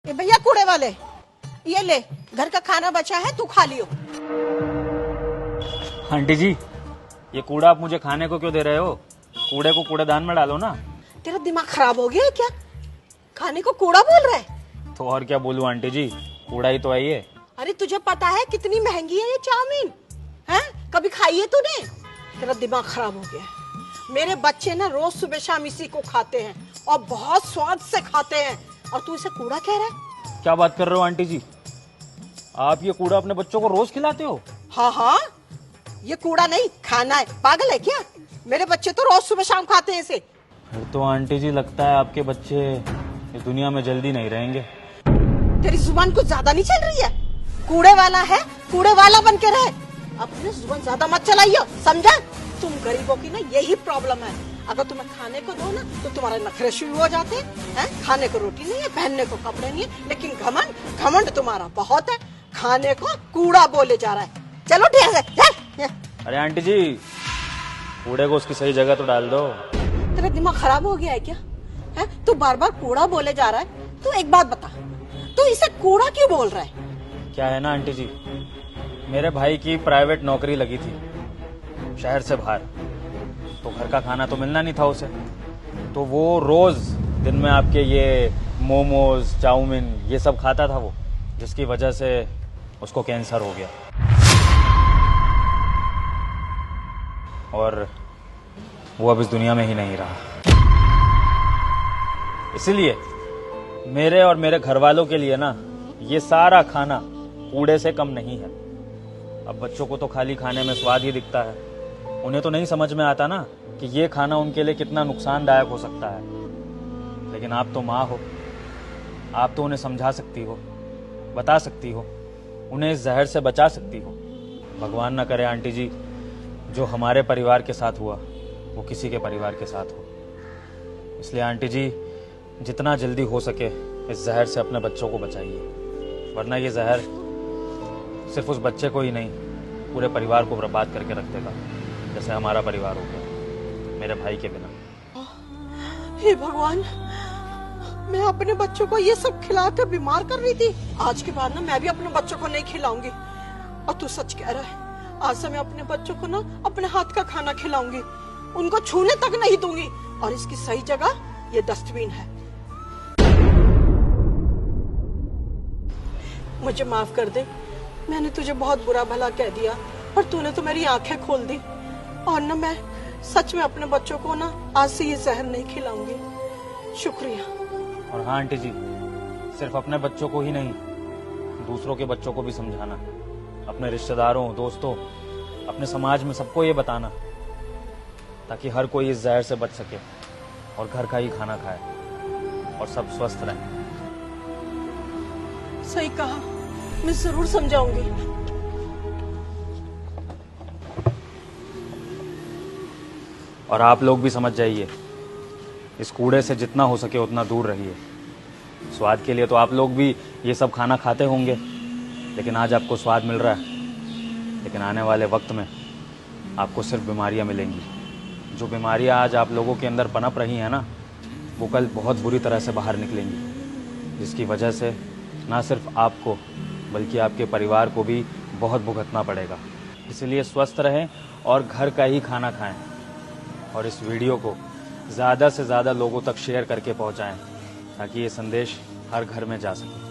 ये भैया कूड़े वाले, ये ले, घर का खाना बचा है, तू खा लियो। आंटी जी, ये कूड़ा आप मुझे खाने को क्यों दे रहे हो? कूड़े को कूड़ेदान में डालो ना। तेरा दिमाग खराब हो गया है क्या? खाने को कूड़ा बोल रहा है? तो और क्या बोलूं आंटी जी, कूड़ा ही तो है ये। अरे तुझे पता है कितनी महंगी है ये चाउमीन? हैं? कभी खाई है तूने? तेरा दिमाग खराब हो गया है। मेरे बच्चे ना रोज सुबह शाम इसी को खाते हैं और बहुत स्वाद से खाते हैं, और तू इसे कूड़ा कह रहा है? क्या बात कर रहे हो आंटी जी? आप ये कूड़ा अपने बच्चों को रोज खिलाते हो? हाँ हाँ, ये कूड़ा नहीं खाना है। पागल है क्या? मेरे बच्चे तो रोज सुबह शाम खाते हैं इसे। फिर तो आंटी जी लगता है आपके बच्चे इस दुनिया में जल्दी नहीं रहेंगे। तेरी जुबान कुछ ज्यादा नहीं चल रही है? कूड़े वाला है, कूड़े वाला बन के रहे। अपनी जुबान ज्यादा मत चलाइयो, समझा? तुम गरीबों की ना यही प्रॉब्लम है। अगर तुम्हें खाने को दो ना तो तुम्हारे नखरे शुरू हो जाते हैं। खाने को रोटी नहीं है, पहनने को कपड़े नहीं है, लेकिन घमंड तुम्हारा बहुत है। खाने को कूड़ा बोले जा रहा है। चलो ठीक है। अरे आंटी जी, कूड़े को उसकी सही जगह तो डाल दो। तेरा दिमाग खराब हो गया है क्या? है तू बार बार कूड़ा बोले जा रहा है। तू एक बात बता, तू इसे कूड़ा क्यों बोल रहा है? क्या है ना आंटी जी, मेरे भाई की प्राइवेट नौकरी लगी थी शहर से बाहर, तो घर का खाना तो मिलना नहीं था उसे। तो वो रोज दिन में आपके ये मोमोज, चाउमीन, ये सब खाता था वो, जिसकी वजह से उसको कैंसर हो गया। और वो अब इस दुनिया में ही नहीं रहा। इसलिए मेरे और मेरे घर वालों के लिए ना ये सारा खाना कूड़े से कम नहीं है। अब बच्चों को तो खाली खाने में स्वाद ही दिखता है, उन्हें तो नहीं समझ में आता ना कि ये खाना उनके लिए कितना नुकसानदायक हो सकता है। लेकिन आप तो माँ हो, आप तो उन्हें समझा सकती हो, बता सकती हो, उन्हें इस जहर से बचा सकती हो। भगवान ना करे आंटी जी, जो हमारे परिवार के साथ हुआ वो किसी के परिवार के साथ हो। इसलिए आंटी जी, जितना जल्दी हो सके इस जहर से अपने बच्चों को बचाइए, वरना ये जहर सिर्फ उस बच्चे को ही नहीं पूरे परिवार को बर्बाद करके रख देगा, जैसे हमारा परिवार हो गया मेरे भाई के बिना। हे भगवान, मैं अपने बच्चों को ये सब खिलाकर बीमार कर रही थी। आज के बाद ना मैं भी अपने बच्चों को नहीं खिलाऊंगी। और तू सच कह रहा है, आज से मैं अपने बच्चों को ना अपने हाथ का खाना खिलाऊंगी, उनको छूने तक नहीं दूंगी। और इसकी सही जगह ये डस्टबिन है। मुझे माफ कर दे, मैंने तुझे बहुत बुरा भला कह दिया, पर तूने तो मेरी आंखें खोल दी। और ना मैं सच में अपने बच्चों को ना आज से ये जहर नहीं खिलाऊंगी। शुक्रिया। और हाँ आंटी जी, सिर्फ अपने बच्चों को ही नहीं, दूसरों के बच्चों को भी समझाना, अपने रिश्तेदारों, दोस्तों, अपने समाज में सबको ये बताना, ताकि हर कोई इस जहर से बच सके और घर का ही खाना खाए और सब स्वस्थ रहें। सही कहा, मैं जरूर समझाऊंगी। और आप लोग भी समझ जाइए, इस कूड़े से जितना हो सके उतना दूर रहिए। स्वाद के लिए तो आप लोग भी ये सब खाना खाते होंगे, लेकिन आज आपको स्वाद मिल रहा है, लेकिन आने वाले वक्त में आपको सिर्फ बीमारियां मिलेंगी। जो बीमारियां आज आप लोगों के अंदर पनप रही हैं ना, वो कल बहुत बुरी तरह से बाहर निकलेंगी, जिसकी वजह से ना सिर्फ आपको बल्कि आपके परिवार को भी बहुत भुगतना पड़ेगा। इसलिए स्वस्थ रहें और घर का ही खाना खाएं, और इस वीडियो को ज़्यादा से ज़्यादा लोगों तक शेयर करके पहुंचाएं, ताकि ये संदेश हर घर में जा सके।